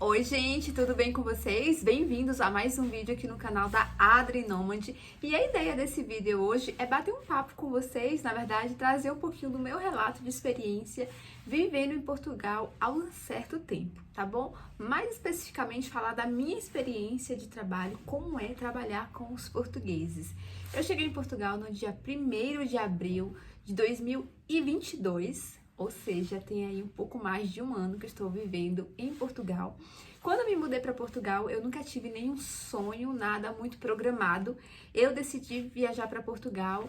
Oi gente, tudo bem com vocês? Bem-vindos a mais um vídeo aqui no canal da Adri Nômade. E a ideia desse vídeo hoje é bater um papo com vocês, na verdade, trazer um pouquinho do meu relato de experiência vivendo em Portugal há um certo tempo, tá bom? Mais especificamente falar da minha experiência de trabalho, como é trabalhar com os portugueses. Eu cheguei em Portugal no dia 1º de abril de 2022, ou seja, tem aí um pouco mais de um ano que eu estou vivendo em Portugal. Quando eu me mudei para Portugal, eu nunca tive nenhum sonho, nada muito programado. Eu decidi viajar para Portugal,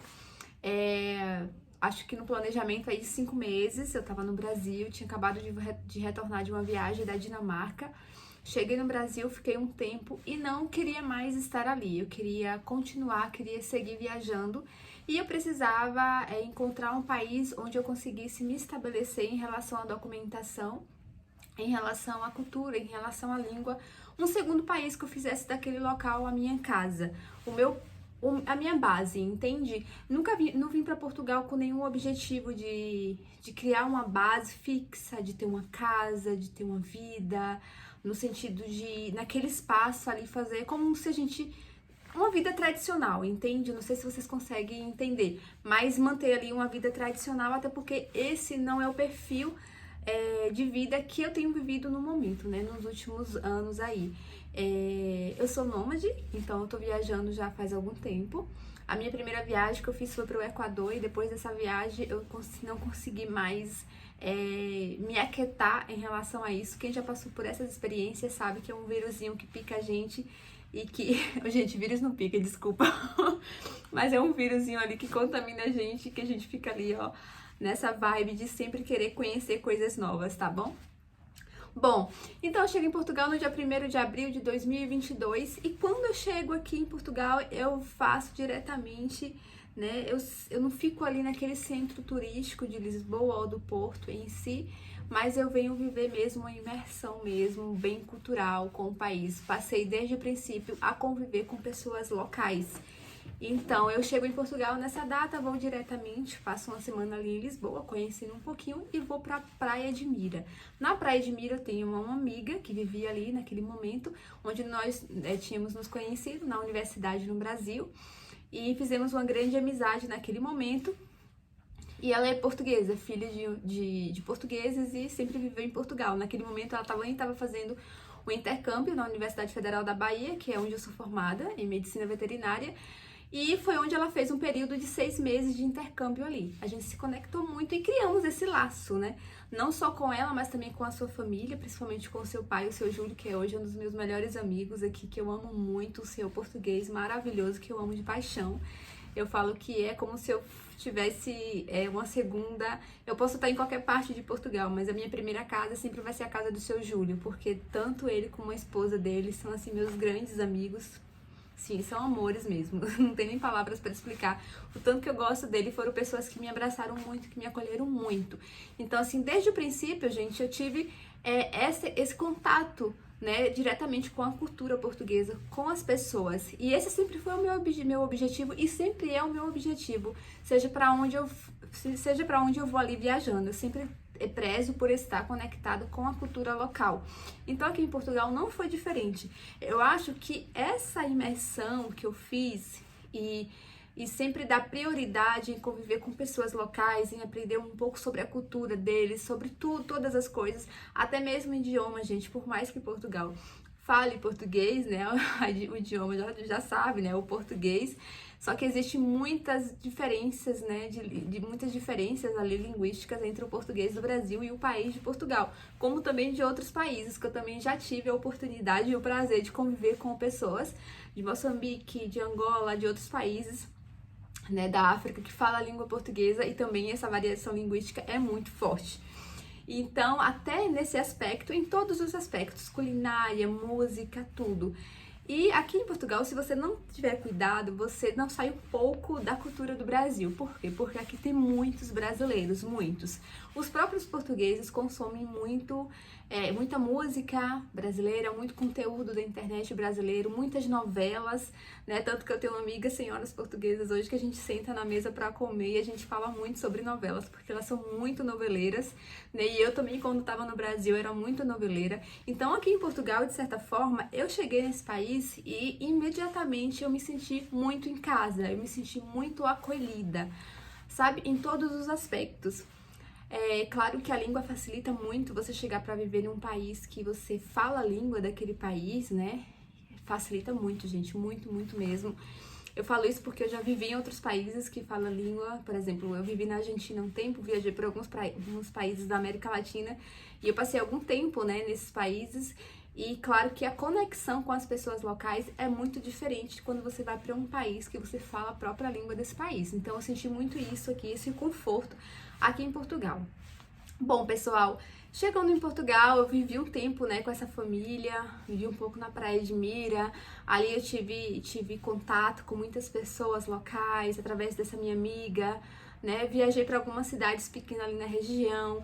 acho que no planejamento aí de 5 meses. Eu estava no Brasil, tinha acabado de retornar de uma viagem da Dinamarca. Cheguei no Brasil, fiquei um tempo e não queria mais estar ali. Eu queria continuar, queria seguir viajando. E eu precisava encontrar um país onde eu conseguisse me estabelecer em relação à documentação, em relação à cultura, em relação à língua. Um segundo país que eu fizesse daquele local a minha casa, a minha base, entende? Não vim para Portugal com nenhum objetivo de criar uma base fixa, de ter uma casa, de ter uma vida, no sentido de, naquele espaço ali, fazer como se a gente... uma vida tradicional, entende? Não sei se vocês conseguem entender, mas manter ali uma vida tradicional, até porque esse não é o perfil de vida que eu tenho vivido no momento, né? Nos últimos anos aí. Eu sou nômade, então eu tô viajando já faz algum tempo. A minha primeira viagem que eu fiz foi pro Equador e depois dessa viagem eu não consegui mais me aquietar em relação a isso. Quem já passou por essas experiências sabe que é um vírusinho que pica a gente e que... Gente, vírus não pica, desculpa. Mas é um vírusinho ali que contamina a gente, que a gente fica ali, ó, nessa vibe de sempre querer conhecer coisas novas, tá bom? Bom, então eu cheguei em Portugal no dia 1º de abril de 2022 e quando eu chego aqui em Portugal eu faço diretamente, né, eu não fico ali naquele centro turístico de Lisboa ou do Porto em si, mas eu venho viver mesmo uma imersão mesmo, bem cultural com o país. Passei desde o princípio a conviver com pessoas locais. Então, eu chego em Portugal nessa data, vou diretamente, passo uma semana ali em Lisboa, conhecendo um pouquinho e vou pra Praia de Mira. Na Praia de Mira eu tenho uma amiga que vivia ali naquele momento, onde nós tínhamos nos conhecido na universidade no Brasil e fizemos uma grande amizade naquele momento. E ela é portuguesa, filha de portugueses e sempre viveu em Portugal. Naquele momento ela também estava fazendo o intercâmbio na Universidade Federal da Bahia, que é onde eu sou formada em Medicina Veterinária. E foi onde ela fez um período de 6 meses de intercâmbio ali. A gente se conectou muito e criamos esse laço, né? Não só com ela, mas também com a sua família, principalmente com o seu pai, o seu Júlio, que é hoje um dos meus melhores amigos aqui, que eu amo muito, o seu português maravilhoso, que eu amo de paixão. Eu falo que é como se eu tivesse uma segunda... Eu posso estar em qualquer parte de Portugal, mas a minha primeira casa sempre vai ser a casa do seu Júlio, porque tanto ele como a esposa dele são, assim, meus grandes amigos. Sim, são amores mesmo, não tem nem palavras para explicar o tanto que eu gosto dele. Foram pessoas que me abraçaram muito, que me acolheram muito. Então, assim, desde o princípio, gente, eu tive esse contato, né, diretamente com a cultura portuguesa, com as pessoas. E esse sempre foi o meu objetivo e sempre é o meu objetivo, seja para onde eu vou ali viajando. Eu sempre prezo por estar conectado com a cultura local. Então aqui em Portugal não foi diferente. Eu acho que essa imersão que eu fiz e sempre dar prioridade em conviver com pessoas locais, em aprender um pouco sobre a cultura deles, sobre tudo, todas as coisas, até mesmo idioma, gente, por mais que Portugal fale português, né, o idioma já sabe, né, o português, só que existe muitas diferenças, né, de muitas diferenças ali linguísticas entre o português do Brasil e o país de Portugal, como também de outros países, que eu também já tive a oportunidade e o prazer de conviver com pessoas de Moçambique, de Angola, de outros países, né, da África, que fala a língua portuguesa e também essa variação linguística é muito forte. Então, até nesse aspecto, em todos os aspectos, culinária, música, tudo. E aqui em Portugal, se você não tiver cuidado, você não sai um pouco da cultura do Brasil. Por quê? Porque aqui tem muitos brasileiros, muitos. Os próprios portugueses consomem muita música brasileira, muito conteúdo da internet brasileiro, muitas novelas, né? Tanto que eu tenho uma amiga, senhoras portuguesas, hoje que a gente senta na mesa para comer e a gente fala muito sobre novelas, porque elas são muito noveleiras, né? E eu também, quando estava no Brasil, era muito noveleira. Então, aqui em Portugal, de certa forma, eu cheguei nesse país e imediatamente eu me senti muito em casa, eu me senti muito acolhida, sabe? Em todos os aspectos. É claro que a língua facilita muito você chegar para viver em um país que você fala a língua daquele país, né? Facilita muito, gente, muito, muito mesmo. Eu falo isso porque eu já vivi em outros países que falam língua, por exemplo, eu vivi na Argentina um tempo, viajei por alguns países da América Latina e eu passei algum tempo, né, nesses países. E claro que a conexão com as pessoas locais é muito diferente quando você vai para um país que você fala a própria língua desse país. Então eu senti muito isso aqui, esse conforto aqui em Portugal. Bom, pessoal, chegando em Portugal, eu vivi um tempo, né, com essa família, vivi um pouco na Praia de Mira. Ali eu tive contato com muitas pessoas locais através dessa minha amiga, né? Viajei para algumas cidades pequenas ali na região,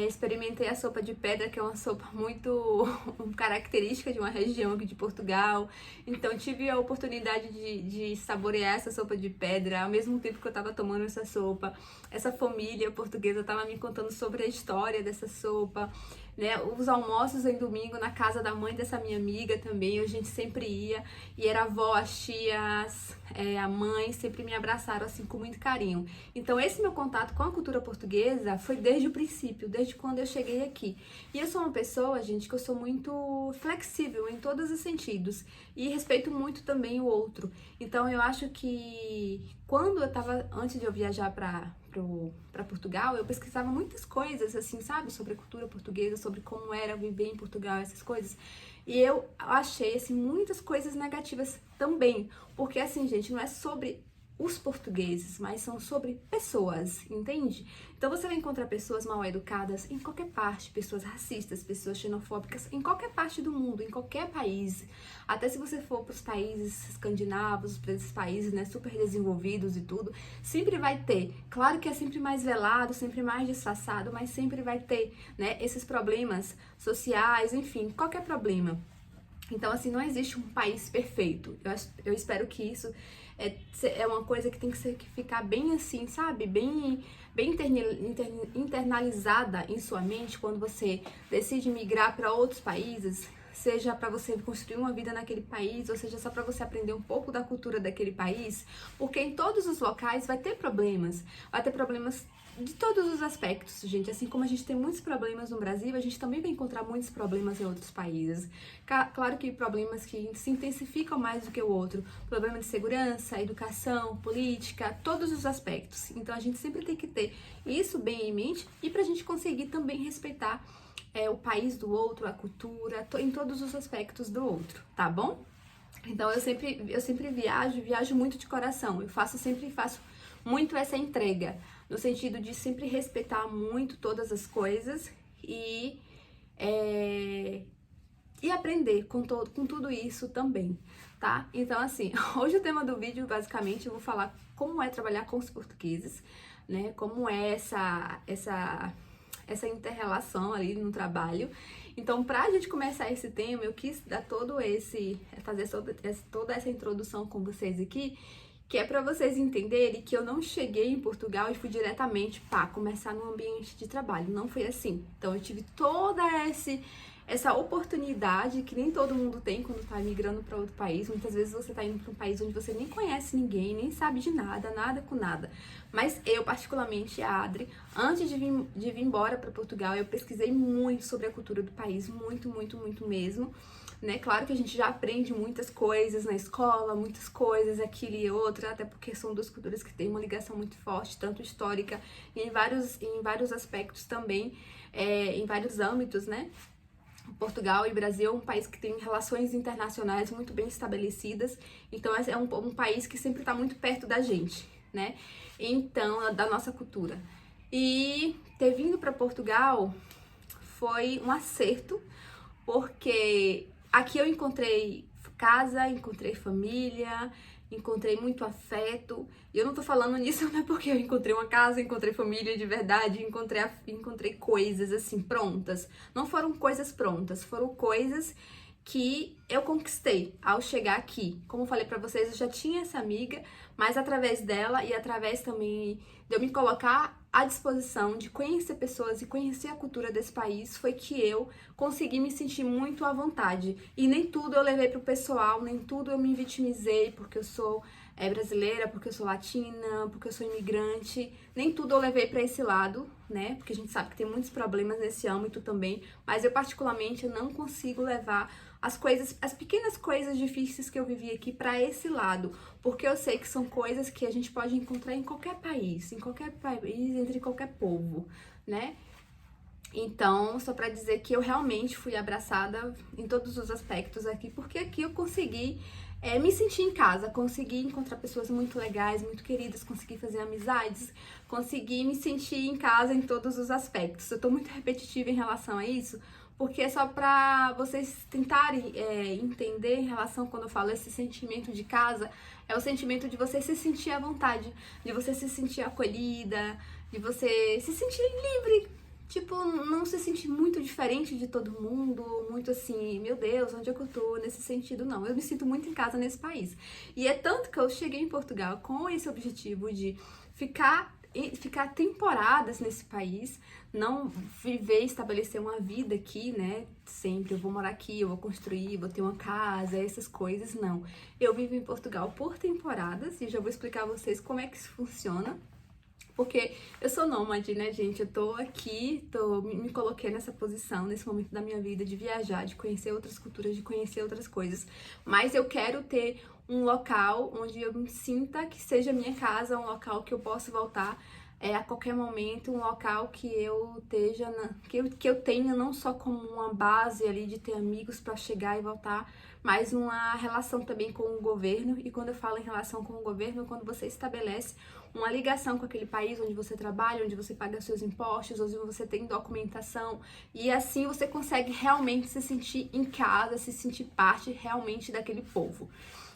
experimentei a sopa de pedra, que é uma sopa muito característica de uma região aqui de Portugal. Então tive a oportunidade de saborear essa sopa de pedra, ao mesmo tempo que eu estava tomando essa sopa. Essa família portuguesa estava me contando sobre a história dessa sopa, né? Os almoços em domingo na casa da mãe dessa minha amiga também, a gente sempre ia, e era a avó, as tias, a mãe, sempre me abraçaram assim com muito carinho. Então esse meu contato com a cultura portuguesa foi desde o princípio, desde quando eu cheguei aqui. E eu sou uma pessoa, gente, que eu sou muito flexível em todos os sentidos e respeito muito também o outro. Então eu acho que quando eu tava, antes de eu viajar para Portugal, eu pesquisava muitas coisas, assim, sabe, sobre a cultura portuguesa, sobre como era viver em Portugal, essas coisas. E eu achei, assim, muitas coisas negativas também. Porque, assim, gente, não é sobre os portugueses, mas são sobre pessoas, entende? Então você vai encontrar pessoas mal educadas em qualquer parte, pessoas racistas, pessoas xenofóbicas em qualquer parte do mundo, em qualquer país. Até se você for para os países escandinavos, para esses países, né, super desenvolvidos e tudo, sempre vai ter. Claro que é sempre mais velado, sempre mais disfarçado, mas sempre vai ter, né, esses problemas sociais, enfim, qualquer problema. Então, assim, não existe um país perfeito. Eu espero que isso é uma coisa que tem que ficar bem assim, sabe? Bem internalizada em sua mente quando você decide migrar para outros países, seja para você construir uma vida naquele país, ou seja só para você aprender um pouco da cultura daquele país, porque em todos os locais vai ter problemas de todos os aspectos, gente. Assim como a gente tem muitos problemas no Brasil, a gente também vai encontrar muitos problemas em outros países. Claro que problemas que se intensificam mais do que o outro. Problema de segurança, educação, política, todos os aspectos. Então a gente sempre tem que ter isso bem em mente e pra gente conseguir também respeitar o país do outro, a cultura, em todos os aspectos do outro, tá bom? Então eu sempre viajo muito de coração. Eu sempre faço muito essa entrega, no sentido de sempre respeitar muito todas as coisas e aprender com tudo isso também, tá? Então, assim, hoje o tema do vídeo, basicamente, eu vou falar como é trabalhar com os portugueses, né? Como é essa inter-relação ali no trabalho. Então, pra gente começar esse tema, eu quis dar fazer toda essa introdução com vocês aqui, que é para vocês entenderem que eu não cheguei em Portugal e fui diretamente para começar no ambiente de trabalho. Não foi assim. Então, eu tive toda essa oportunidade que nem todo mundo tem quando está migrando para outro país. Muitas vezes você está indo para um país onde você nem conhece ninguém, nem sabe de nada, nada com nada. Mas eu, particularmente, a Adri, antes de vir embora para Portugal, eu pesquisei muito sobre a cultura do país, muito, muito, muito mesmo. Né? Claro que a gente já aprende muitas coisas na escola, muitas coisas, aquilo e outra, até porque são duas culturas que têm uma ligação muito forte, tanto histórica e em vários aspectos também, em vários âmbitos, né? Portugal e Brasil é um país que tem relações internacionais muito bem estabelecidas, então é um país que sempre está muito perto da gente, né? Então, da nossa cultura. E ter vindo para Portugal foi um acerto, porque aqui eu encontrei casa, encontrei família, encontrei muito afeto. E eu não tô falando nisso não é porque eu encontrei uma casa, encontrei família de verdade, encontrei coisas assim prontas. Não foram coisas prontas, foram coisas que eu conquistei ao chegar aqui. Como eu falei pra vocês, eu já tinha essa amiga, mas através dela e através também de eu me colocar à disposição de conhecer pessoas e conhecer a cultura desse país, foi que eu consegui me sentir muito à vontade. E nem tudo eu levei pro pessoal, nem tudo eu me vitimizei porque eu sou brasileira, porque eu sou latina, porque eu sou imigrante. Nem tudo eu levei pra esse lado, né? Porque a gente sabe que tem muitos problemas nesse âmbito também, mas eu particularmente eu não consigo levar as pequenas coisas difíceis que eu vivi aqui pra esse lado, porque eu sei que são coisas que a gente pode encontrar em qualquer país, entre qualquer povo, né? Então, só pra dizer que eu realmente fui abraçada em todos os aspectos aqui, porque aqui eu consegui me sentir em casa, consegui encontrar pessoas muito legais, muito queridas, consegui fazer amizades, consegui me sentir em casa em todos os aspectos. Eu tô muito repetitiva em relação a isso, porque é só pra vocês tentarem entender em relação, quando eu falo esse sentimento de casa, é o sentimento de você se sentir à vontade, de você se sentir acolhida, de você se sentir livre. Tipo, não se sentir muito diferente de todo mundo, muito assim, meu Deus, onde é que eu tô? Nesse sentido, não. Eu me sinto muito em casa nesse país. E é tanto que eu cheguei em Portugal com esse objetivo de ficar temporadas nesse país, não viver, estabelecer uma vida aqui, né? Sempre eu vou morar aqui, eu vou construir, vou ter uma casa, essas coisas, não. Eu vivo em Portugal por temporadas e já vou explicar a vocês como é que isso funciona. Porque eu sou nômade, né, gente? Eu tô aqui, me coloquei nessa posição, nesse momento da minha vida, de viajar, de conhecer outras culturas, de conhecer outras coisas. Mas eu quero ter um local onde eu me sinta que seja minha casa, um local que eu possa voltar a qualquer momento, um local que eu esteja, que eu tenha não só como uma base ali de ter amigos para chegar e voltar, mas uma relação também com o governo. E quando eu falo em relação com o governo, é quando você estabelece uma ligação com aquele país onde você trabalha, onde você paga seus impostos, onde você tem documentação, e assim você consegue realmente se sentir em casa, se sentir parte realmente daquele povo.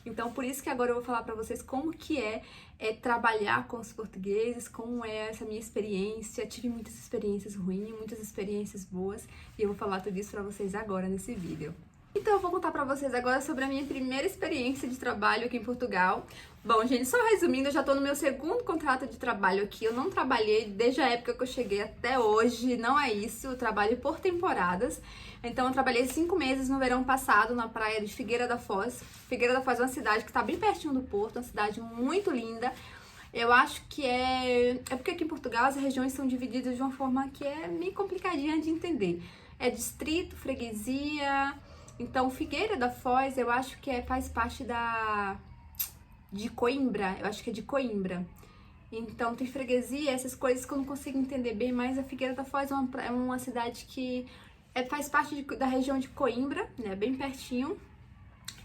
Então, por isso que agora eu vou falar pra vocês como que é trabalhar com os portugueses, como é essa minha experiência. Tive muitas experiências ruins, muitas experiências boas, e eu vou falar tudo isso pra vocês agora nesse vídeo. Então eu vou contar pra vocês agora sobre a minha primeira experiência de trabalho aqui em Portugal. Bom, gente, só resumindo, eu já tô no meu segundo contrato de trabalho aqui. Eu não trabalhei desde a época que eu cheguei até hoje, não é isso. Eu trabalho por temporadas. Então eu trabalhei 5 meses no verão passado na praia de Figueira da Foz. Figueira da Foz é uma cidade que tá bem pertinho do Porto, uma cidade muito linda. Eu acho que é porque aqui em Portugal as regiões são divididas de uma forma que é meio complicadinha de entender. É distrito, freguesia. Então, Figueira da Foz, eu acho que faz parte de Coimbra, eu acho que é de Coimbra. Então, tem freguesia, essas coisas que eu não consigo entender bem, mas a Figueira da Foz é uma cidade que faz parte da região de Coimbra, né, bem pertinho,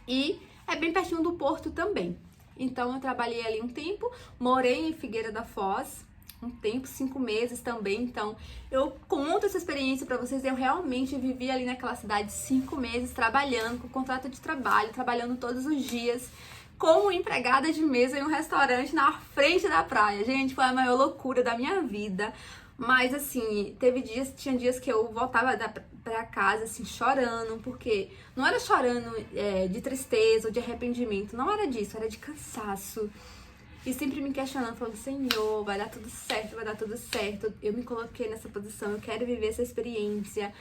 e é bem pertinho do Porto também. Então, eu trabalhei ali um tempo, morei em Figueira da Foz, um tempo, 5 meses também. Então eu conto essa experiência pra vocês. Eu realmente vivi ali naquela cidade 5 meses trabalhando, com contrato de trabalho, trabalhando todos os dias como empregada de mesa em um restaurante na frente da praia. Gente, foi a maior loucura da minha vida. Mas assim, tinha dias que eu voltava pra casa assim, chorando, porque não era chorando de tristeza ou de arrependimento, não era disso, era de cansaço. E sempre me questionando, falando, Senhor, vai dar tudo certo, vai dar tudo certo. Eu me coloquei nessa posição, eu quero viver essa experiência.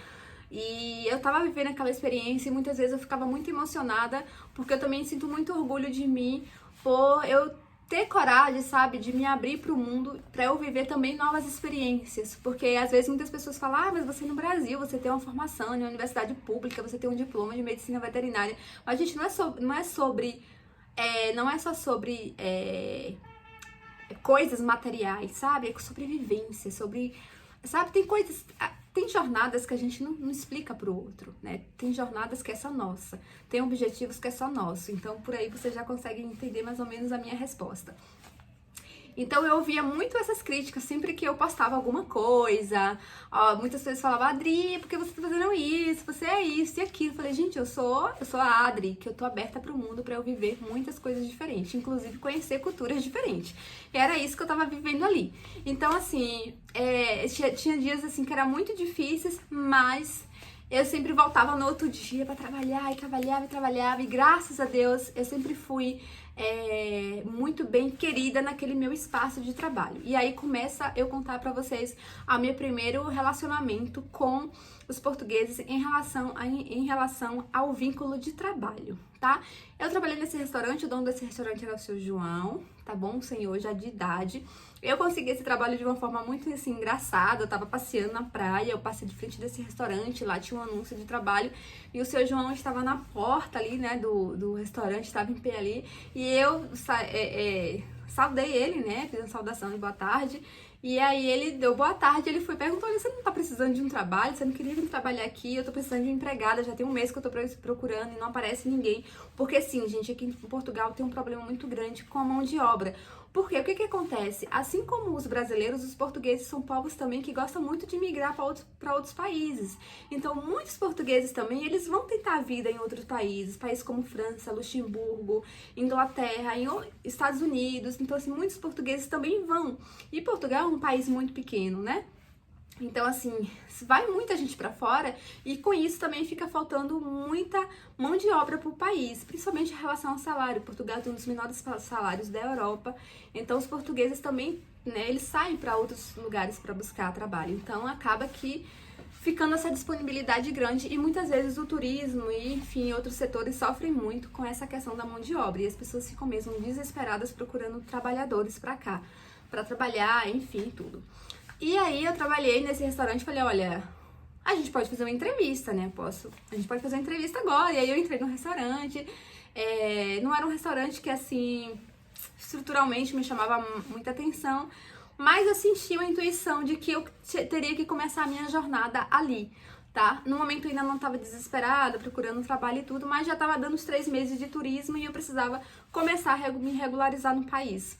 E eu tava vivendo aquela experiência e muitas vezes eu ficava muito emocionada, porque eu também sinto muito orgulho de mim por eu ter coragem, sabe, de me abrir pro mundo, pra eu viver também novas experiências. Porque às vezes muitas pessoas falam, mas você no Brasil, você tem uma formação em uma universidade pública, você tem um diploma de medicina veterinária. Mas, gente, não é só sobre coisas materiais, sabe? É sobrevivência, sabe? Tem jornadas que a gente não explica pro outro, né? Tem jornadas que é só nossa, tem objetivos que é só nosso. Então, por aí você já consegue entender mais ou menos a minha resposta. Então eu ouvia muito essas críticas sempre que eu postava alguma coisa. Ó, muitas pessoas falavam, Adri, por que você tá fazendo isso? Você é isso e aquilo. Eu falei, gente, eu sou a Adri, que eu tô aberta pro mundo pra eu viver muitas coisas diferentes, inclusive conhecer culturas diferentes. E era isso que eu tava vivendo ali. Então, assim, tinha dias assim que eram muito difíceis, mas eu sempre voltava no outro dia pra trabalhar, e trabalhava, e trabalhava, e graças a Deus eu sempre fui muito bem querida naquele meu espaço de trabalho. E aí começa eu contar pra vocês o meu primeiro relacionamento com os portugueses em relação ao vínculo de trabalho, tá? Eu trabalhei nesse restaurante, o dono desse restaurante era o seu João, tá bom? Um senhor já de idade. Eu consegui esse trabalho de uma forma muito, assim, engraçada. Eu tava passeando na praia, eu passei de frente desse restaurante, lá tinha um anúncio de trabalho, e o seu João estava na porta ali, né, do restaurante, estava em pé ali, e eu saudei ele, né, fiz uma saudação de boa tarde, e aí ele deu boa tarde, ele foi perguntou, olha, você não tá precisando de um trabalho? Você não queria vir trabalhar aqui? Eu tô precisando de uma empregada, já tem um mês que eu tô procurando e não aparece ninguém. Porque sim, gente, aqui em Portugal tem um problema muito grande com a mão de obra. Porque o que acontece? Assim como os brasileiros, os portugueses são povos também que gostam muito de migrar para outros países. Então, muitos portugueses também, eles vão tentar a vida em outros países como França, Luxemburgo, Inglaterra, Estados Unidos. Então, assim, muitos portugueses também vão. E Portugal é um país muito pequeno, né? Então, assim, vai muita gente para fora e com isso também fica faltando muita mão de obra para o país, principalmente em relação ao salário. Portugal tem um dos menores salários da Europa, então os portugueses também, né, eles saem para outros lugares para buscar trabalho. Então, acaba que ficando essa disponibilidade grande e muitas vezes o turismo e, enfim, outros setores sofrem muito com essa questão da mão de obra e as pessoas ficam mesmo desesperadas procurando trabalhadores para cá, para trabalhar, enfim, tudo. E aí eu trabalhei nesse restaurante e falei, olha, a gente pode fazer uma entrevista, né? A gente pode fazer uma entrevista agora. E aí eu entrei no restaurante. Não era um restaurante que, assim, estruturalmente me chamava muita atenção, mas eu senti uma intuição de que eu teria que começar a minha jornada ali, tá? No momento eu ainda não estava desesperada, procurando trabalho e tudo, mas já estava dando os 3 meses de turismo e eu precisava começar a me regularizar no país.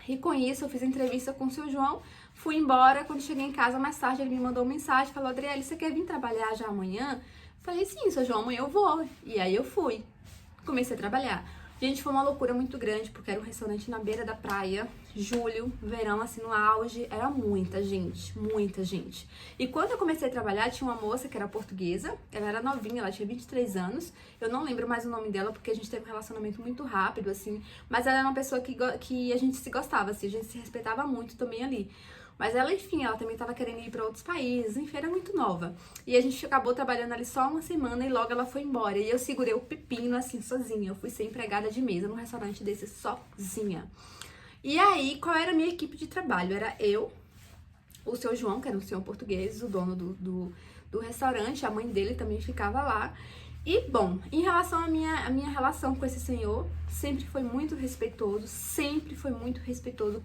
E com isso eu fiz entrevista com o seu João, fui embora. Quando cheguei em casa mais tarde ele me mandou uma mensagem, falou, Adriele, você quer vir trabalhar já amanhã? Falei, sim, seu João, amanhã eu vou. E aí eu fui, comecei a trabalhar. Gente, foi uma loucura muito grande, porque era um restaurante na beira da praia, julho, verão, assim, no auge, era muita gente, muita gente. E quando eu comecei a trabalhar, tinha uma moça que era portuguesa, ela era novinha, ela tinha 23 anos, eu não lembro mais o nome dela, porque a gente teve um relacionamento muito rápido, assim, mas ela era uma pessoa que a gente se gostava, assim, a gente se respeitava muito também ali. Mas ela, enfim, ela também estava querendo ir para outros países, enfim, era muito nova. E a gente acabou trabalhando ali só uma semana e logo ela foi embora. E eu segurei o pepino, assim, sozinha. Eu fui ser empregada de mesa num restaurante desse sozinha. E aí, qual era a minha equipe de trabalho? Era eu, o seu João, que era um senhor português, o dono do restaurante, a mãe dele também ficava lá. E, bom, em relação à minha relação com esse senhor, sempre foi muito respeitoso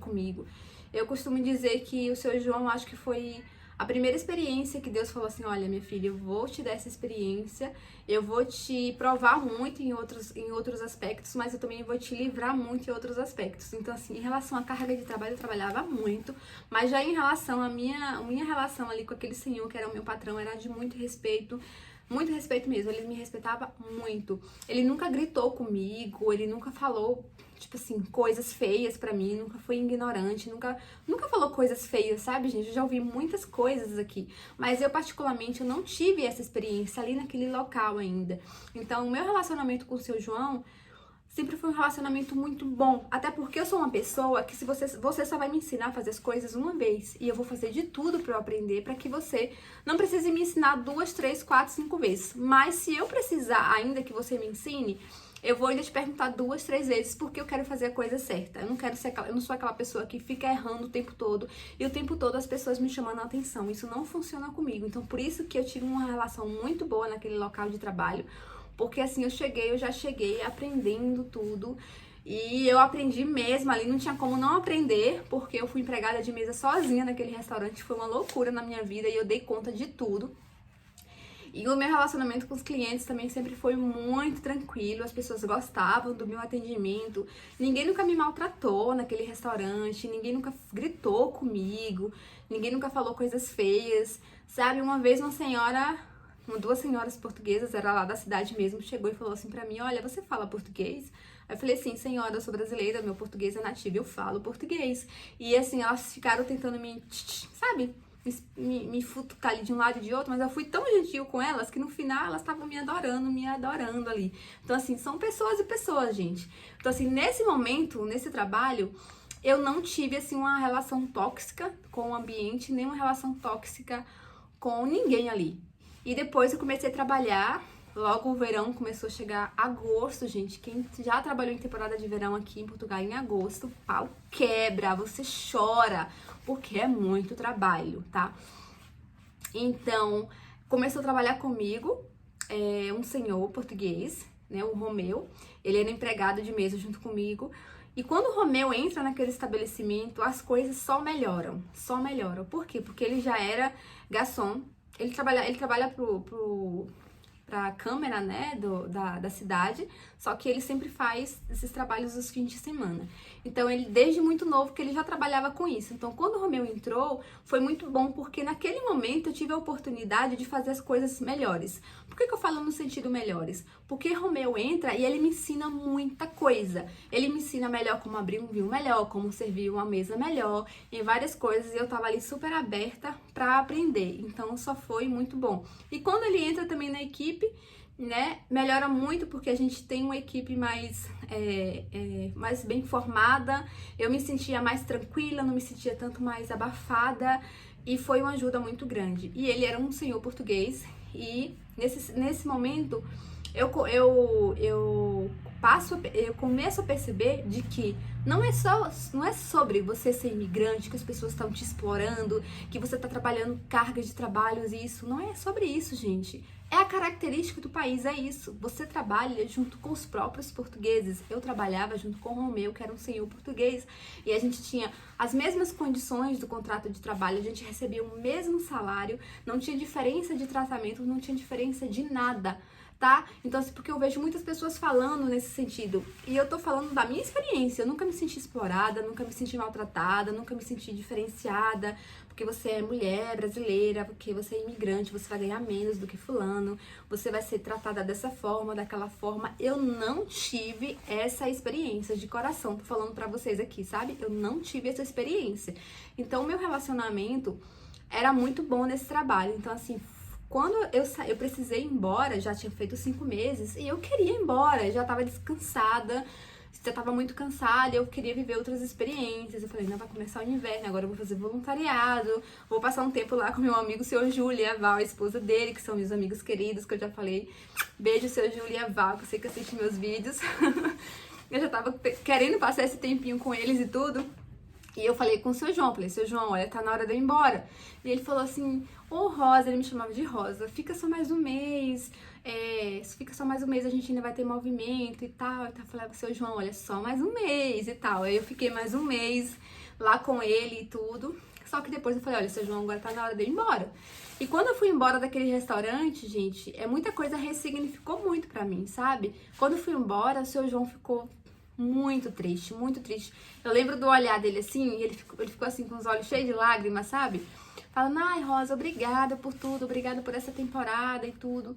comigo. Eu costumo dizer que o seu João, acho que foi a primeira experiência que Deus falou assim, olha, minha filha, eu vou te dar essa experiência, eu vou te provar muito em outros aspectos, mas eu também vou te livrar muito em outros aspectos. Então, assim, em relação à carga de trabalho, eu trabalhava muito, mas já em relação à minha relação ali com aquele senhor, que era o meu patrão, era de muito respeito mesmo, ele me respeitava muito. Ele nunca gritou comigo, ele nunca falou, tipo assim, coisas feias pra mim, nunca foi ignorante, nunca falou coisas feias, sabe, gente? Eu já ouvi muitas coisas aqui, mas eu particularmente eu não tive essa experiência ali naquele local ainda. Então, o meu relacionamento com o seu João sempre foi um relacionamento muito bom, até porque eu sou uma pessoa que se você só vai me ensinar a fazer as coisas uma vez, e eu vou fazer de tudo pra eu aprender, pra que você não precise me ensinar 2, 3, 4, 5 vezes. Mas se eu precisar ainda que você me ensine, eu vou ainda te perguntar 2, 3 vezes, porque eu quero fazer a coisa certa. Eu não sou aquela pessoa que fica errando o tempo todo, e o tempo todo as pessoas me chamando a atenção. Isso não funciona comigo. Então, por isso que eu tive uma relação muito boa naquele local de trabalho, porque assim, eu já cheguei aprendendo tudo. E eu aprendi mesmo ali, não tinha como não aprender, porque eu fui empregada de mesa sozinha naquele restaurante. Foi uma loucura na minha vida e eu dei conta de tudo. E o meu relacionamento com os clientes também sempre foi muito tranquilo, as pessoas gostavam do meu atendimento, ninguém nunca me maltratou naquele restaurante, ninguém nunca gritou comigo, ninguém nunca falou coisas feias, sabe? Uma vez duas senhoras portuguesas, era lá da cidade mesmo, chegou e falou assim pra mim: olha, você fala português? Aí eu falei assim: senhora, eu sou brasileira, meu português é nativo, eu falo português. E assim, elas ficaram tentando sabe? Me futucar ali de um lado e de outro, mas eu fui tão gentil com elas que no final elas estavam me adorando ali. Então assim, são pessoas e pessoas, gente. Então assim, nesse momento, nesse trabalho, eu não tive assim uma relação tóxica com o ambiente, nem uma relação tóxica com ninguém ali. E depois eu comecei a trabalhar, logo o verão começou a chegar agosto, gente. Quem já trabalhou em temporada de verão aqui em Portugal em agosto, o pau quebra, você chora, porque é muito trabalho, tá? Então, começou a trabalhar comigo um senhor português, né, o Romeu. Ele era empregado de mesa junto comigo. E quando o Romeu entra naquele estabelecimento, as coisas só melhoram, só melhoram. Por quê? Porque ele já era garçom, ele trabalha pra câmera, né, da cidade, só que ele sempre faz esses trabalhos nos fins de semana. Então, ele, desde muito novo, que ele já trabalhava com isso. Então, quando o Romeu entrou, foi muito bom, porque naquele momento eu tive a oportunidade de fazer as coisas melhores. Por que eu falo no sentido melhores? Porque Romeu entra e ele me ensina muita coisa. Ele me ensina melhor como abrir um vinho melhor, como servir uma mesa melhor, em várias coisas, e eu tava ali super aberta pra aprender. Então, só foi muito bom. E quando ele entra também na equipe, né, melhora muito, porque a gente tem uma equipe mais bem formada. Eu me sentia mais tranquila, não me sentia tanto mais abafada, e foi uma ajuda muito grande. E ele era um senhor português, e nesse momento eu começo a perceber de que não é sobre você ser imigrante, que as pessoas estão te explorando, que você está trabalhando cargas de trabalhos, e isso não é sobre isso, gente. É a característica do país, é isso. Você trabalha junto com os próprios portugueses. Eu trabalhava junto com o Romeu, que era um senhor português, e a gente tinha as mesmas condições do contrato de trabalho, a gente recebia o mesmo salário, não tinha diferença de tratamento, não tinha diferença de nada, tá? Então, assim, porque eu vejo muitas pessoas falando nesse sentido, e eu tô falando da minha experiência. Eu nunca me senti explorada, nunca me senti maltratada, nunca me senti diferenciada, porque você é mulher brasileira, porque você é imigrante, você vai ganhar menos do que fulano, você vai ser tratada dessa forma, daquela forma. Eu não tive essa experiência de coração, tô falando pra vocês aqui, sabe? Eu não tive essa experiência. Então, o meu relacionamento era muito bom nesse trabalho. Então, assim, quando eu precisei ir embora, já tinha feito 5 meses, e eu queria ir embora, já tava descansada, já tava muito cansada, eu queria viver outras experiências. Eu falei: não, vai começar o inverno, agora eu vou fazer voluntariado, vou passar um tempo lá com meu amigo, o seu Júlio e a Val, a esposa dele, que são meus amigos queridos, que eu já falei. Beijo, seu Júlio e a Val, que eu sei que assiste meus vídeos. Eu já tava querendo passar esse tempinho com eles e tudo. E eu falei com o seu João, falei: seu João, olha, tá na hora de eu ir embora. E ele falou assim: ô Rosa, ele me chamava de Rosa, fica só mais um mês, fica só mais um mês, a gente ainda vai ter movimento e tal. Eu falava: seu João, olha, só mais um mês e tal. Aí eu fiquei mais um mês lá com ele e tudo. Só que depois eu falei: olha, seu João, agora tá na hora de eu ir embora. E quando eu fui embora daquele restaurante, gente, muita coisa ressignificou muito pra mim, sabe? Quando eu fui embora, o seu João ficou muito triste, muito triste. Eu lembro do olhar dele assim, e ele ficou assim com os olhos cheios de lágrimas, sabe? Falando: ai, Rosa, obrigada por tudo, obrigada por essa temporada e tudo.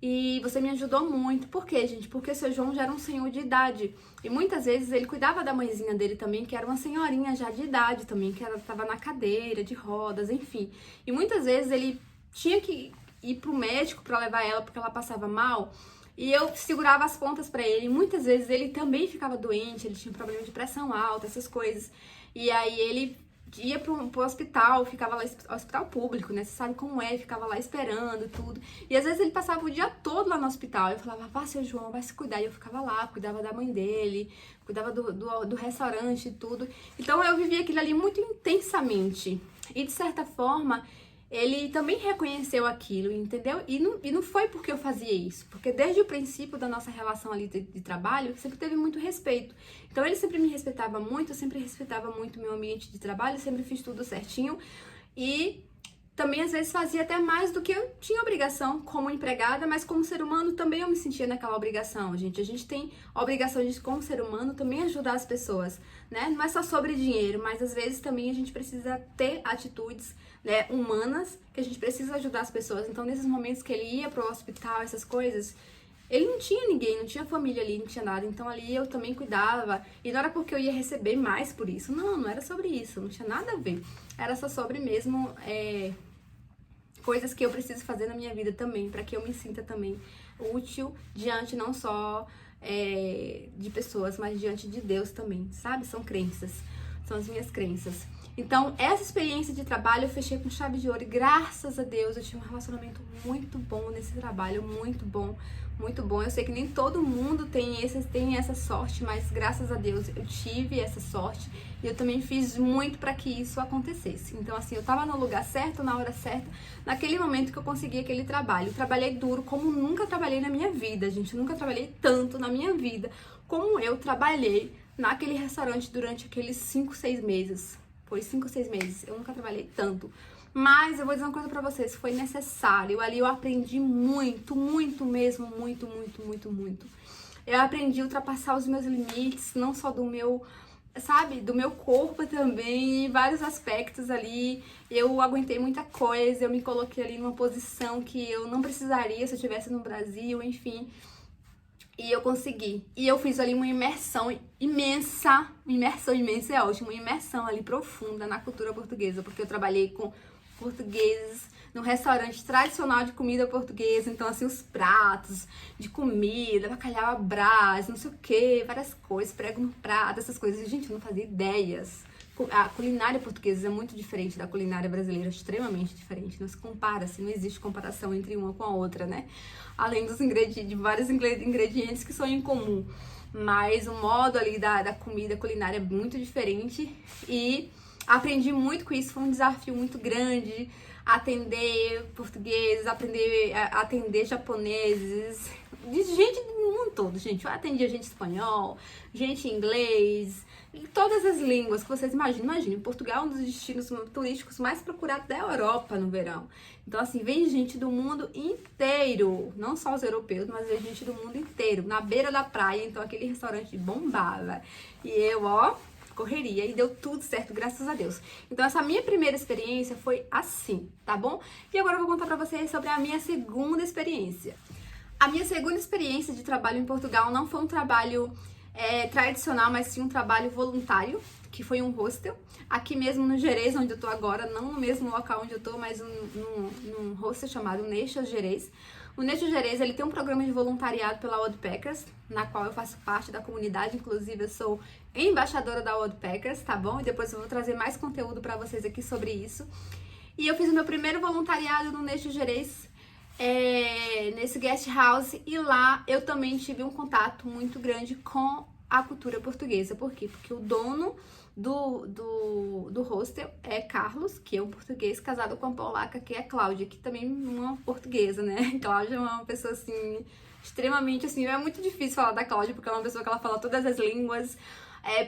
E você me ajudou muito. Por quê, gente? Porque o seu João já era um senhor de idade. E muitas vezes ele cuidava da mãezinha dele também, que era uma senhorinha já de idade também, que ela tava na cadeira de rodas, enfim. E muitas vezes ele tinha que ir pro médico pra levar ela porque ela passava mal. E eu segurava as pontas pra ele. Muitas vezes ele também ficava doente, ele tinha problema de pressão alta, essas coisas. E aí ele ia pro hospital, ficava lá, hospital público, né? Você sabe como é, ficava lá esperando e tudo. E às vezes ele passava o dia todo lá no hospital. Eu falava: vá, seu João, vai se cuidar. E eu ficava lá, cuidava da mãe dele, cuidava do restaurante e tudo. Então eu vivia aquilo ali muito intensamente. E de certa forma, ele também reconheceu aquilo, entendeu? E não foi porque eu fazia isso, porque desde o princípio da nossa relação ali de trabalho, sempre teve muito respeito. Então ele sempre me respeitava muito, eu sempre respeitava muito o meu ambiente de trabalho, sempre fiz tudo certinho. E também às vezes fazia até mais do que eu tinha obrigação como empregada, mas como ser humano também eu me sentia naquela obrigação, gente. A gente tem a obrigação de, como ser humano, também ajudar as pessoas, né? Não é só sobre dinheiro, mas às vezes também a gente precisa ter atitudes, né, humanas, que a gente precisa ajudar as pessoas. Então, nesses momentos que ele ia pro hospital, essas coisas, ele não tinha ninguém, não tinha família ali, não tinha nada. Então ali eu também cuidava. E não era porque eu ia receber mais por isso. Não, não era sobre isso. Não tinha nada a ver. Era só sobre mesmo coisas que eu preciso fazer na minha vida também, para que eu me sinta também útil diante não só de pessoas, mas diante de Deus também, sabe? São crenças. São as minhas crenças. Então, essa experiência de trabalho eu fechei com chave de ouro e graças a Deus eu tive um relacionamento muito bom nesse trabalho, muito bom, muito bom. Eu sei que nem todo mundo tem essa sorte, mas graças a Deus eu tive essa sorte e eu também fiz muito para que isso acontecesse. Então, assim, eu tava no lugar certo, na hora certa, naquele momento que eu consegui aquele trabalho. Eu trabalhei duro como nunca trabalhei na minha vida, gente. Eu nunca trabalhei tanto na minha vida como eu trabalhei naquele restaurante durante aqueles 5, 6 meses. Foi 5, 6 meses. Eu nunca trabalhei tanto. Mas eu vou dizer uma coisa pra vocês, foi necessário. Ali eu aprendi muito, muito mesmo, muito, muito, muito, muito. Eu aprendi a ultrapassar os meus limites, não só do meu, sabe, do meu corpo também, em vários aspectos ali. Eu aguentei muita coisa, eu me coloquei ali numa posição que eu não precisaria se eu estivesse no Brasil, enfim. E eu consegui. E eu fiz ali uma imersão imensa. Imersão imensa é ótimo. Uma imersão ali profunda na cultura portuguesa. Porque eu trabalhei com portugueses num restaurante tradicional de comida portuguesa. Então, assim, os pratos de comida, bacalhau à Brás, não sei o que, várias coisas, prego no prato, essas coisas. Gente, eu não fazia ideias. A culinária portuguesa é muito diferente da culinária brasileira, extremamente diferente. Não se compara, assim, não existe comparação entre uma com a outra, né? Além dos ingredientes, de vários ingredientes que são em comum. Mas o modo ali da comida culinária é muito diferente e aprendi muito com isso, foi um desafio muito grande. Atender portugueses, atender japoneses, de gente do mundo todo, gente. Eu atendia gente espanhol, gente inglês, todas as línguas que vocês imaginam. Imaginem, Portugal é um dos destinos turísticos mais procurados da Europa no verão. Então, assim, vem gente do mundo inteiro, não só os europeus, mas vem gente do mundo inteiro, na beira da praia. Então, aquele restaurante bombava. E eu, ó, correria e deu tudo certo, graças a Deus. Então essa minha primeira experiência foi assim, tá bom? E agora eu vou contar pra vocês sobre a minha segunda experiência. A minha segunda experiência de trabalho em Portugal não foi um trabalho tradicional, mas sim um trabalho voluntário, que foi um hostel, aqui mesmo no Gerês, onde eu tô agora, não no mesmo local onde eu tô, mas num hostel chamado Neixas Gerês. O Neixas Gerês, ele tem um programa de voluntariado pela Woodpeckers, na qual eu faço parte da comunidade, inclusive eu sou embaixadora da Woodpeckers, tá bom? E depois eu vou trazer mais conteúdo pra vocês aqui sobre isso. E eu fiz o meu primeiro voluntariado no Neixas Gerês, nesse guest house, e lá eu também tive um contato muito grande com a cultura portuguesa. Por quê? Porque o dono do hostel é Carlos, que é um português casado com uma polaca, que é Cláudia, que também é uma portuguesa, né? Cláudia é uma pessoa, assim, extremamente, assim, é muito difícil falar da Cláudia, porque ela é uma pessoa que ela fala todas as línguas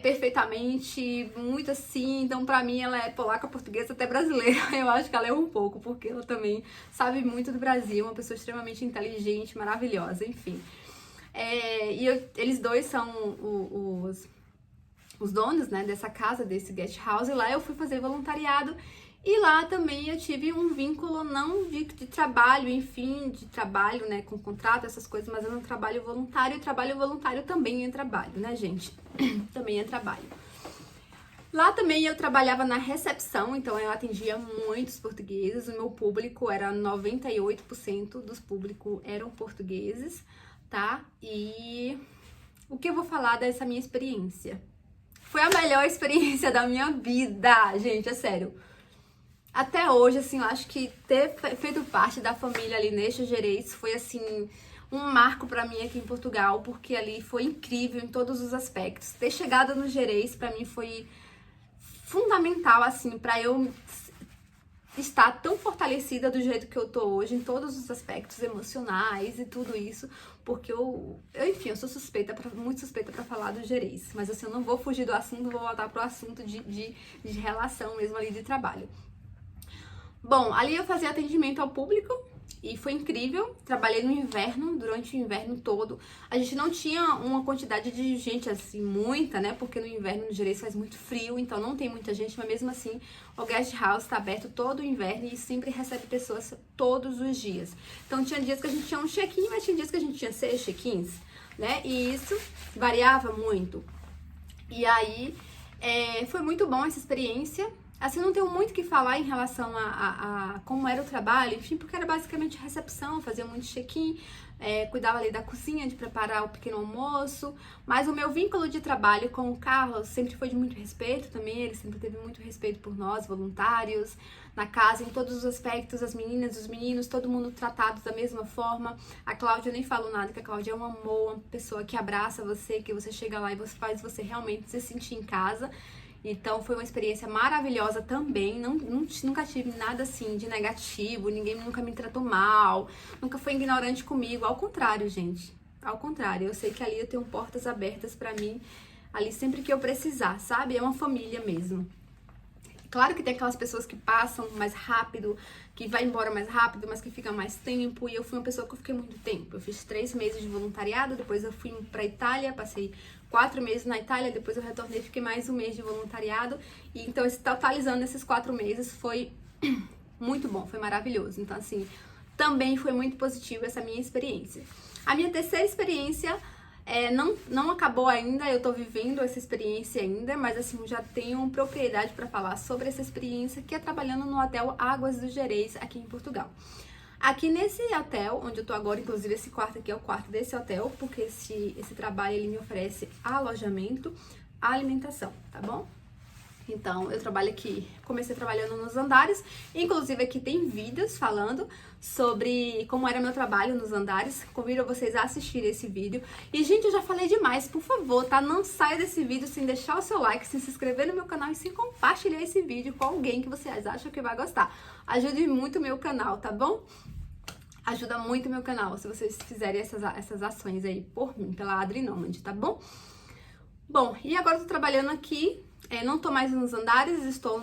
perfeitamente, muito assim. Então, pra mim, ela é polaca, portuguesa, até brasileira. Eu acho que ela é um pouco, porque ela também sabe muito do Brasil, uma pessoa extremamente inteligente, maravilhosa, enfim. Eles dois são os donos, né, dessa casa, desse guest house, e lá eu fui fazer voluntariado, e lá também eu tive um vínculo, não de trabalho, enfim, de trabalho, né, com contrato, essas coisas, mas era um trabalho voluntário, e trabalho voluntário também é trabalho, né, gente? Também é trabalho. Lá também eu trabalhava na recepção, então eu atendia muitos portugueses, o meu público era 98% dos públicos eram portugueses, tá? E o que eu vou falar dessa minha experiência? Foi a melhor experiência da minha vida, gente, é sério. Até hoje, assim, eu acho que ter feito parte da família ali Neixas Gerês foi, assim, um marco pra mim aqui em Portugal, porque ali foi incrível em todos os aspectos. Ter chegado no Gerês, pra mim, foi fundamental, assim, pra eu estar tão fortalecida do jeito que eu tô hoje, em todos os aspectos emocionais e tudo isso, porque enfim, eu sou muito suspeita pra falar do Gerês, mas assim, eu não vou fugir do assunto, vou voltar pro assunto de relação mesmo ali de trabalho. Bom, ali eu fazia atendimento ao público e foi incrível. Trabalhei no inverno, durante o inverno todo. A gente não tinha uma quantidade de gente assim, muita, né? Porque no inverno no Gerês faz muito frio, então não tem muita gente, mas mesmo assim o guest house está aberto todo o inverno e sempre recebe pessoas todos os dias. Então tinha dias que a gente tinha um check-in, mas tinha dias que a gente tinha 6 check-ins, né? E isso variava muito. E aí foi muito bom essa experiência. Assim, não tenho muito o que falar em relação a como era o trabalho, enfim, porque era basicamente recepção, fazia muito check-in, cuidava ali da cozinha, de preparar o pequeno almoço, mas o meu vínculo de trabalho com o Carlos sempre foi de muito respeito também, ele sempre teve muito respeito por nós, voluntários, na casa, em todos os aspectos, as meninas, os meninos, todo mundo tratado da mesma forma. A Cláudia, eu nem falo nada, que a Cláudia é um amor, uma pessoa que abraça você, que você chega lá e você faz você realmente se sentir em casa. Então foi uma experiência maravilhosa também, nunca tive nada assim de negativo, ninguém nunca me tratou mal, nunca foi ignorante comigo, ao contrário, gente, ao contrário, eu sei que ali eu tenho portas abertas pra mim, ali sempre que eu precisar, sabe? É uma família mesmo. Claro que tem aquelas pessoas que passam mais rápido, que vai embora mais rápido, mas que fica mais tempo. E eu fui uma pessoa que eu fiquei muito tempo. Eu fiz 3 meses de voluntariado, depois eu fui pra Itália, passei 4 meses na Itália, depois eu retornei e fiquei mais 1 mês de voluntariado. E então, totalizando esses 4 meses, foi muito bom, foi maravilhoso. Então, assim, também foi muito positivo essa minha experiência. A minha terceira experiência não acabou ainda, eu tô vivendo essa experiência ainda, mas assim, já tenho propriedade para falar sobre essa experiência, que é trabalhando no Hotel Águas do Gerês, aqui em Portugal. Aqui nesse hotel, onde eu tô agora, inclusive esse quarto aqui é o quarto desse hotel, porque esse trabalho ele me oferece alojamento, alimentação, tá bom? Então, eu trabalho aqui, comecei trabalhando nos andares, inclusive aqui tem vídeos falando sobre como era meu trabalho nos andares, convido vocês a assistirem esse vídeo. E, gente, eu já falei demais, por favor, tá? Não saia desse vídeo sem deixar o seu like, sem se inscrever no meu canal e sem compartilhar esse vídeo com alguém que vocês acham que vai gostar. Ajude muito o meu canal, tá bom? Ajuda muito o meu canal se vocês fizerem essas ações aí por mim, pela Adri Nomad, tá bom? Bom, e agora eu tô trabalhando aqui. Não tô mais nos andares, estou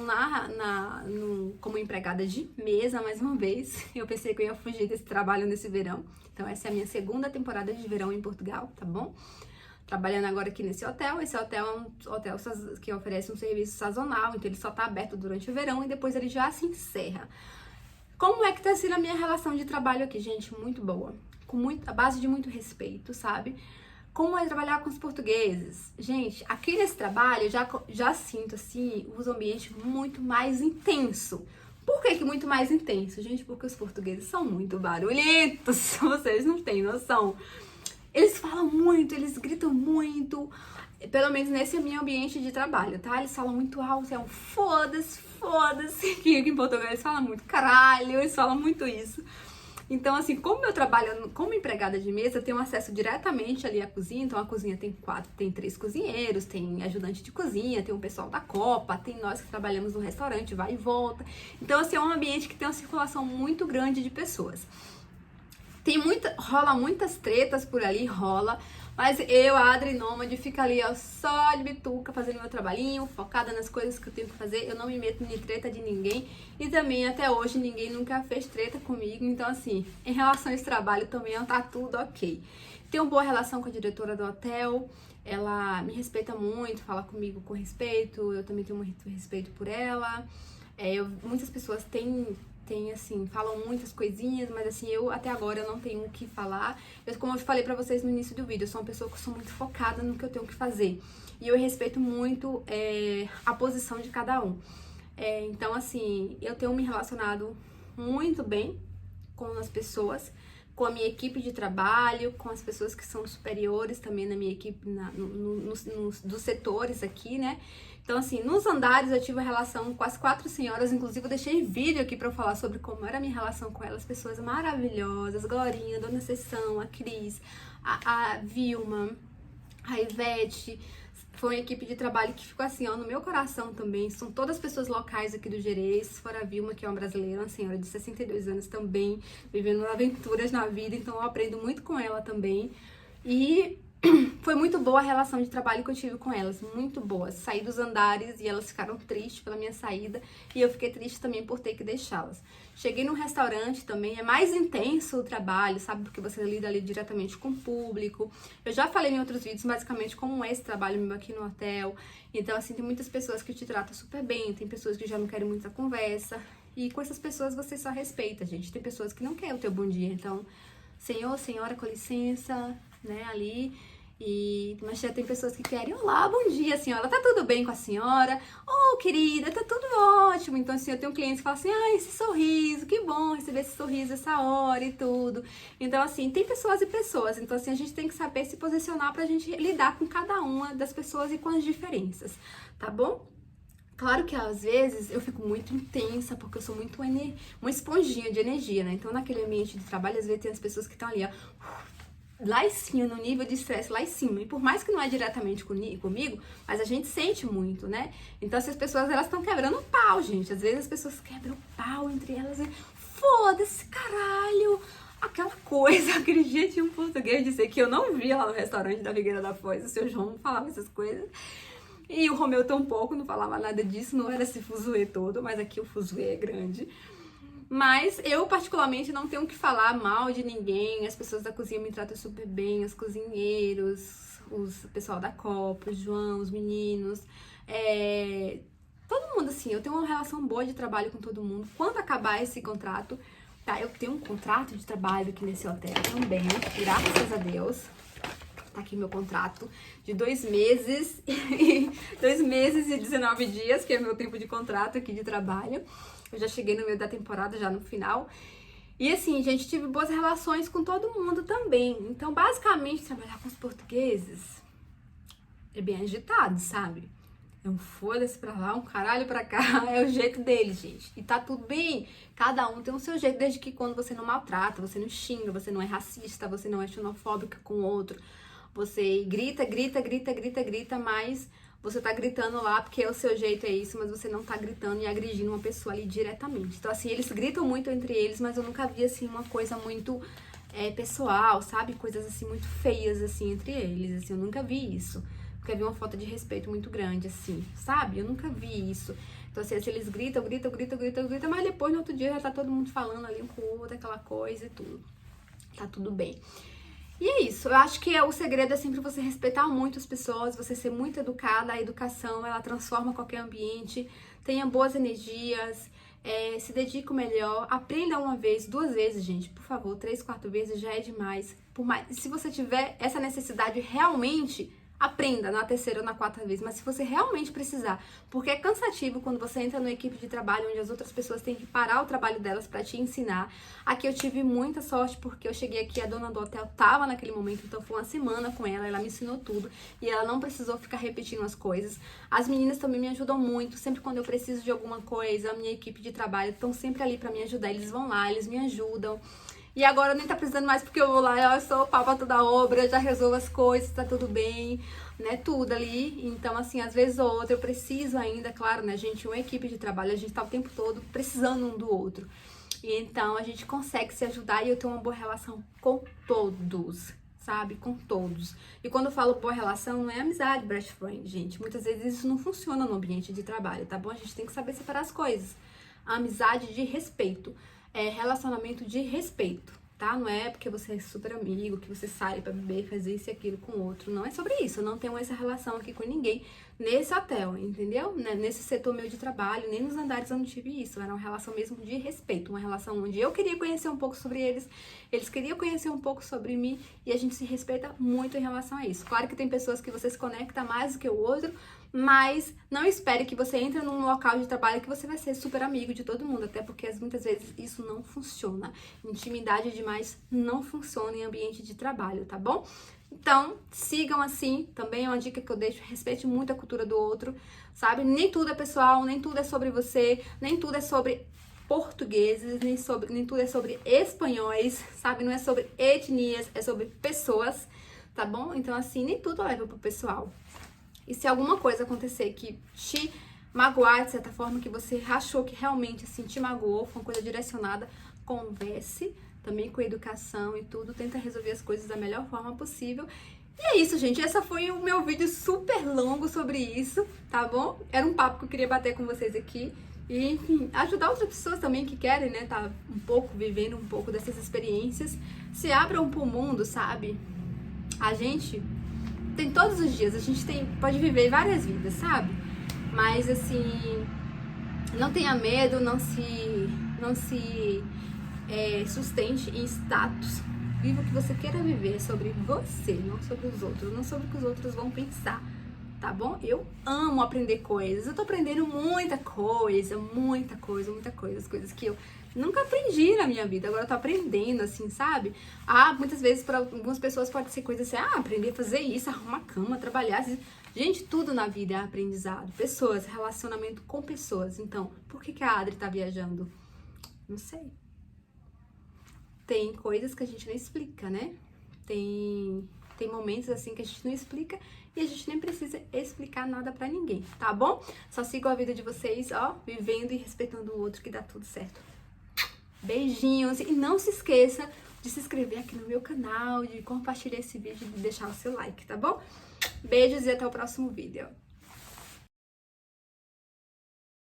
como empregada de mesa mais uma vez. Eu pensei que eu ia fugir desse trabalho nesse verão. Então essa é a minha segunda temporada de verão em Portugal, tá bom? Trabalhando agora aqui nesse hotel. Esse hotel é um hotel que oferece um serviço sazonal, então ele só tá aberto durante o verão e depois ele já se encerra. Como é que tá sendo a minha relação de trabalho aqui, gente? Muito boa. A base de muito respeito, sabe? Como é trabalhar com os portugueses? Gente, aqui nesse trabalho eu já sinto, assim, os ambientes muito mais intenso. Por que muito mais intenso? Gente, porque os portugueses são muito barulhentos, vocês não têm noção. Eles falam muito, eles gritam muito, pelo menos nesse meu ambiente de trabalho, tá? Eles falam muito alto, é um foda-se, foda-se. Aqui em Portugal eles falam muito caralho, eles falam muito isso. Então, assim, como eu trabalho como empregada de mesa, eu tenho acesso diretamente ali à cozinha. Então, a cozinha tem 3 cozinheiros, tem ajudante de cozinha, tem o pessoal da copa, tem nós que trabalhamos no restaurante, vai e volta. Então, assim, é um ambiente que tem uma circulação muito grande de pessoas. Rola muitas tretas por ali, mas eu, a Adri Nomad, fica ali, ó, só de bituca, fazendo meu trabalhinho, focada nas coisas que eu tenho que fazer. Eu não me meto em treta de ninguém. E também, até hoje, ninguém nunca fez treta comigo. Então, assim, em relação a esse trabalho também, tá tudo ok. Tenho boa relação com a diretora do hotel. Ela me respeita muito, fala comigo com respeito. Eu também tenho muito respeito por ela. Muitas pessoas assim, falam muitas coisinhas, mas assim, eu até agora eu não tenho o que falar. Como eu falei pra vocês no início do vídeo, eu sou uma pessoa que sou muito focada no que eu tenho que fazer. E eu respeito muito a posição de cada um. Então, assim, eu tenho me relacionado muito bem com as pessoas, com a minha equipe de trabalho, com as pessoas que são superiores também na minha equipe, dos setores aqui, né? Então, assim, nos andares eu tive a relação com as 4 senhoras, inclusive eu deixei vídeo aqui pra eu falar sobre como era a minha relação com elas, pessoas maravilhosas, Glorinha, Dona Sessão, a Cris, a Vilma, a Ivete. Foi uma equipe de trabalho que ficou assim, ó, no meu coração também. São todas pessoas locais aqui do Gerês, fora a Vilma, que é uma brasileira, uma senhora de 62 anos também, vivendo aventuras na vida, então eu aprendo muito com ela também. E foi muito boa a relação de trabalho que eu tive com elas, muito boa. Saí dos andares e elas ficaram tristes pela minha saída e eu fiquei triste também por ter que deixá-las. Cheguei num restaurante também, é mais intenso o trabalho, sabe? Porque você lida ali diretamente com o público. Eu já falei em outros vídeos basicamente como é esse trabalho meu aqui no hotel. Então, assim, tem muitas pessoas que te tratam super bem, tem pessoas que já não querem muita conversa. E com essas pessoas você só respeita, gente. Tem pessoas que não querem o teu bom dia, então, senhor, senhora, com licença, né, ali. Mas já tem pessoas que querem, olá, bom dia, senhora, tá tudo bem com a senhora? Oh, querida, tá tudo ótimo. Então, assim, eu tenho clientes que falam assim, ah, esse sorriso, que bom receber esse sorriso essa hora e tudo. Então, assim, tem pessoas e pessoas. Então, assim, a gente tem que saber se posicionar pra gente lidar com cada uma das pessoas e com as diferenças, tá bom? Claro que às vezes eu fico muito intensa, porque eu sou muito uma esponjinha de energia, né? Então, naquele ambiente de trabalho, às vezes tem as pessoas que estão ali, ó, lá em cima, no nível de estresse lá em cima. E por mais que não é diretamente comigo, mas a gente sente muito, né? Então, essas pessoas, elas estão quebrando pau, gente. Às vezes as pessoas quebram pau entre elas e foda-se, caralho! Aquela coisa, aquele dia tinha um português dizer que eu não via lá no restaurante da Figueira da Foz, o seu João falava essas coisas. E o Romeu tampouco não falava nada disso, não era esse fuzuê todo, mas aqui o fuzuê é grande. Mas eu, particularmente, não tenho que falar mal de ninguém. As pessoas da cozinha me tratam super bem, os cozinheiros, o pessoal da Copa, o João, os meninos. Todo mundo, assim, eu tenho uma relação boa de trabalho com todo mundo. Quando acabar esse contrato, tá? Eu tenho um contrato de trabalho aqui nesse hotel também, graças a Deus. Tá aqui meu contrato de 2 meses, 2 meses e 19 dias, que é meu tempo de contrato aqui de trabalho. Eu já cheguei no meio da temporada, já no final. E assim, gente, tive boas relações com todo mundo também. Então, basicamente, trabalhar com os portugueses é bem agitado, sabe? É um foda-se pra lá, um caralho pra cá, é o jeito deles, gente. E tá tudo bem, cada um tem o seu jeito, desde que quando você não maltrata, você não xinga, você não é racista, você não é xenofóbica com o outro. Você grita, mas você tá gritando lá porque o seu jeito é isso, mas você não tá gritando e agredindo uma pessoa ali diretamente. Então, assim, eles gritam muito entre eles, mas eu nunca vi, assim, uma coisa muito pessoal, sabe? Coisas, assim, muito feias, assim, entre eles, assim, eu nunca vi isso. Porque havia uma falta de respeito muito grande, assim, sabe? Eu nunca vi isso. Então, assim, eles gritam, mas depois, no outro dia, já tá todo mundo falando ali um com o outro, aquela coisa e tudo. Tá tudo bem. E é isso, eu acho que o segredo é sempre você respeitar muito as pessoas, você ser muito educada. A educação, ela transforma qualquer ambiente. Tenha boas energias, se dedique o melhor, aprenda uma vez, 2 vezes, gente, por favor, 3, 4 vezes já é demais. Se você tiver essa necessidade realmente, aprenda na 3ª ou na 4ª vez, mas se você realmente precisar, porque é cansativo quando você entra numa equipe de trabalho onde as outras pessoas têm que parar o trabalho delas pra te ensinar. Aqui eu tive muita sorte porque eu cheguei aqui, a dona do hotel tava naquele momento, então foi uma semana com ela me ensinou tudo e ela não precisou ficar repetindo as coisas. As meninas também me ajudam muito, sempre quando eu preciso de alguma coisa, a minha equipe de trabalho estão sempre ali pra me ajudar, eles vão lá, eles me ajudam. E agora nem tá precisando mais porque eu vou lá, eu sou o pau pra toda obra, já resolvo as coisas, tá tudo bem, né, tudo ali. Então, assim, às vezes ou outra eu preciso ainda, claro, né, gente, uma equipe de trabalho, a gente tá o tempo todo precisando um do outro. E então a gente consegue se ajudar e eu tenho uma boa relação com todos, sabe? Com todos. E quando eu falo boa relação, não é amizade, best friend, gente. Muitas vezes isso não funciona no ambiente de trabalho, tá bom? A gente tem que saber separar as coisas. A amizade de respeito. Relacionamento de respeito, tá? Não é porque você é super amigo, que você sai pra beber, fazer isso e aquilo com o outro. Não é sobre isso. Eu não tenho essa relação aqui com ninguém nesse hotel, entendeu? Nesse setor meu de trabalho, nem nos andares eu não tive isso. Era uma relação mesmo de respeito, uma relação onde eu queria conhecer um pouco sobre eles, eles queriam conhecer um pouco sobre mim e a gente se respeita muito em relação a isso. Claro que tem pessoas que você se conecta mais do que o outro, mas não espere que você entre num local de trabalho que você vai ser super amigo de todo mundo, até porque muitas vezes isso não funciona. Intimidade demais não funciona em ambiente de trabalho, tá bom? Então, sigam assim, também é uma dica que eu deixo, respeite muito a cultura do outro, sabe? Nem tudo é pessoal, nem tudo é sobre você, nem tudo é sobre portugueses, nem tudo é sobre espanhóis, sabe? Não é sobre etnias, é sobre pessoas, tá bom? Então, assim, nem tudo leva pro pessoal. E se alguma coisa acontecer que te magoar, de certa forma, que você achou que realmente, assim, te magoou, foi uma coisa direcionada, converse também com educação e tudo, tenta resolver as coisas da melhor forma possível E é isso, gente. Esse foi o meu vídeo super longo sobre isso, tá bom? Era um papo que eu queria bater com vocês aqui. E, enfim, ajudar outras pessoas também que querem, né, tá um pouco, vivendo um pouco dessas experiências. Se abram pro mundo, sabe? A gente tem todos os dias, a gente pode viver várias vidas, sabe? Mas, assim, não tenha medo, não se sustente em status. Viva o que você queira viver, sobre você, não sobre os outros, não sobre o que os outros vão pensar, tá bom? Eu amo aprender coisas, eu tô aprendendo muita coisa, as coisas que eu nunca aprendi na minha vida, agora eu tô aprendendo, assim, sabe? Muitas vezes para algumas pessoas pode ser coisa assim, aprender a fazer isso, arrumar cama, trabalhar, assim. Gente, tudo na vida é aprendizado, pessoas, relacionamento com pessoas. Então, por que a Adri tá viajando? Não sei. Tem coisas que a gente não explica, né? Tem momentos assim que a gente não explica e a gente nem precisa explicar nada pra ninguém, tá bom? Só sigam a vida de vocês, ó, vivendo e respeitando o outro que dá tudo certo. Beijinhos e não se esqueça de se inscrever aqui no meu canal, de compartilhar esse vídeo e de deixar o seu like, tá bom? Beijos e até o próximo vídeo.